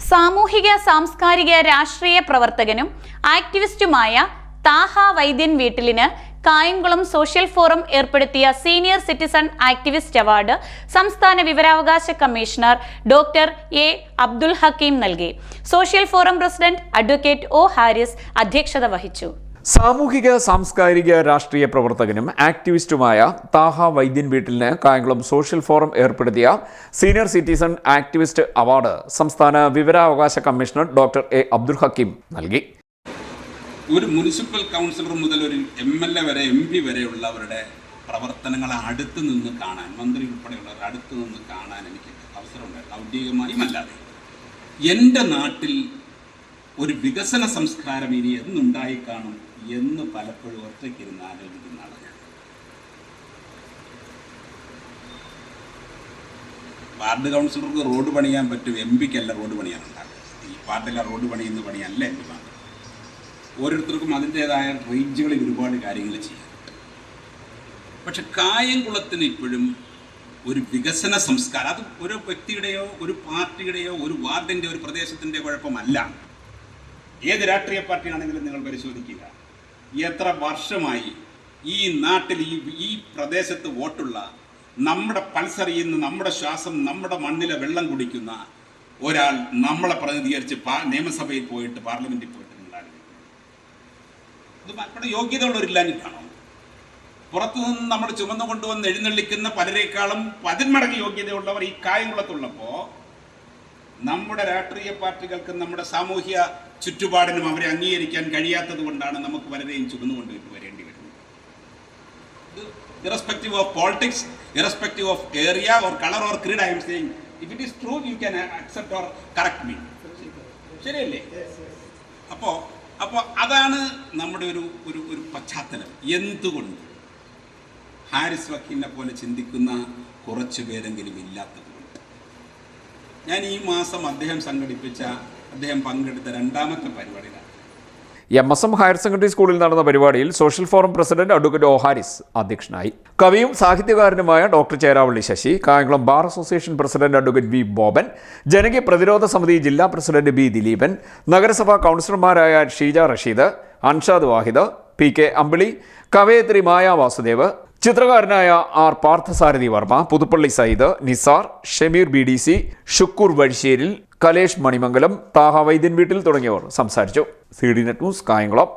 സാമൂഹിക സാംസ്കാരിക രാഷ്ട്രീയ പ്രവർത്തകനും ആക്ടിവിസ്റ്റുമായ താഹ വൈദ്യൻ വീട്ടിലിന് കായംകുളം സോഷ്യൽ ഫോറം ഏർപ്പെടുത്തിയ സീനിയർ സിറ്റിസൺ ആക്ടിവിസ്റ്റ് അവാർഡ് സംസ്ഥാന വിവരാവകാശ commissioner doctor A Abdul Hakeem നൽകി. Social forum president advocate O Haris അധ്യക്ഷത വഹിച്ചു. സാമൂഹിക സാംസ്കാരിക രാഷ്ട്രീയ പ്രവർത്തകനും ആക്ടിവിസ്റ്റുമായ താഹ വൈദ്യൻ വീട്ടിലിന് കായംകുളം സോഷ്യൽ ഫോറം ഏർപ്പെടുത്തിയ സീനിയർ സിറ്റിസൺ ആക്ടിവിസ്റ്റ് അവാർഡ് സംസ്ഥാന വിവരാവകാശ commissioner doctor A Abdul Hakeem നൽകി. ഒരു മുനിസിപ്പൽ കൗൺസിലർ മുതൽ ഒരു MLA വരെ MP വരെയുള്ളവരുടെ പ്രവർത്തനങ്ങളെ അടുത്ത് നിന്ന് കാണാൻ, മന്ത്രി ഉൾപ്പെടെയുള്ളവർ അടുത്ത് നിന്ന് കാണാൻ എനിക്ക് അവസരമുണ്ടായിരുന്നു. ഔദ്യോഗികമായും അല്ലാതെ എൻ്റെ നാട്ടിൽ ഒരു വികസന സംസ്കാരം ഇനി എന്നുണ്ടായി കാണും എന്ന് പലപ്പോഴും ഒറ്റയ്ക്കിരുന്ന് ആലോചിക്കുന്ന ആളാണ് ഞാൻ. വാർഡ് കൗൺസിലർക്ക് റോഡ് പണിയാൻ പറ്റും, MP-ക്കല്ല റോഡ് പണിയാനുണ്ടാകും. ഈ വാർഡിലെ റോഡ് പണിയുന്ന പണിയല്ല MP മാത്രം. ഓരോരുത്തർക്കും അതിൻ്റേതായ റേഞ്ചുകളിൽ ഒരുപാട് കാര്യങ്ങൾ ചെയ്യാം. പക്ഷെ കായംകുളത്തിന് ഇപ്പോഴും ഒരു വികസന സംസ്കാരം, അത് ഒരു വ്യക്തിയുടെയോ ഒരു പാർട്ടിയുടെയോ ഒരു വാർഡിൻ്റെ ഒരു പ്രദേശത്തിൻ്റെ കുഴപ്പമല്ല. ഏത് രാഷ്ട്രീയ പാർട്ടിയാണെങ്കിലും നിങ്ങൾ പരിശോധിക്കുക, എത്ര വർഷമായി ഈ നാട്ടിൽ ഈ പ്രദേശത്ത് വോട്ടുള്ള, നമ്മുടെ പൾസറിയുന്ന, നമ്മുടെ ശ്വാസം, നമ്മുടെ മണ്ണിലെ വെള്ളം കുടിക്കുന്ന ഒരാൾ നമ്മളെ പ്രതിനിധീകരിച്ച് നിയമസഭയിൽ പോയിട്ട് പാർലമെൻറ്റിൽ പോയിട്ട് ഉണ്ടാകും. ഇത് നമ്മുടെ യോഗ്യതയുള്ളവരില്ലാഞ്ഞിട്ടാണോ? പുറത്തുനിന്ന് നമ്മൾ ചുമന്നു കൊണ്ടുവന്ന് എഴുന്നള്ളിക്കുന്ന പലരേക്കാളും 10 മടങ്ങ് യോഗ്യതയുള്ളവർ ഈ കായംകുളത്തുള്ളപ്പോൾ നമ്മുടെ രാഷ്ട്രീയ പാർട്ടികൾക്കും നമ്മുടെ സാമൂഹ്യ ചുറ്റുപാടിനും അവരെ അംഗീകരിക്കാൻ കഴിയാത്തത് കൊണ്ടാണ് നമുക്ക് പലരെയും ചുമന്നുകൊണ്ടിട്ട് വരേണ്ടി വരുന്നത്. Irrespective of politics, irrespective of area or colour or creed, I M saying if it is true you can accept or correct me. ശരിയല്ലേ? അപ്പോൾ അതാണ് നമ്മുടെ ഒരു പശ്ചാത്തലം. എന്തുകൊണ്ട് ഹാരിസ് വക്കീലിനെ പോലെ ചിന്തിക്കുന്ന കുറച്ച് പേരെങ്കിലും ഇല്ലാത്തതുകൊണ്ട് ഞാൻ ഈ മാസം അദ്ദേഹം പങ്കെടുത്ത 2ാമത്തെ പരിപാടിയിലാണ്. MSM ഹയർ സെക്കൻഡറി സ്കൂളിൽ നടന്ന പരിപാടിയിൽ social forum president advocate O Haris അധ്യക്ഷനായി. കവിയും സാഹിത്യകാരനുമായ doctor Cheravally Sasi, Kayamkulam bar association president advocate V Boban, ജനകീയ പ്രതിരോധ സമിതി ജില്ലാ പ്രസിഡന്റ് ബി ദിലീപൻ, നഗരസഭാ കൗൺസിലർമാരായ ഷീജ റഷീദ്, അൻഷാദ് വാഹിദ്, PK അമ്പിളി, കവയത്രി മായ വാസുദേവ്, ചിത്രകാരനായ ആർ പാർത്ഥസാരഥി വർമ്മ, പുതുപ്പള്ളി സയ്യിദ്, നിസാർ, ഷമീർ BDC, ഷുക്കൂർ വഴിശ്ശേരിൽ, കലേഷ് മണിമംഗലം, താഹ വൈദ്യൻ വീട്ടിൽ തുടങ്ങിയവർ സംസാരിച്ചു. CD net news, Kayamkulam.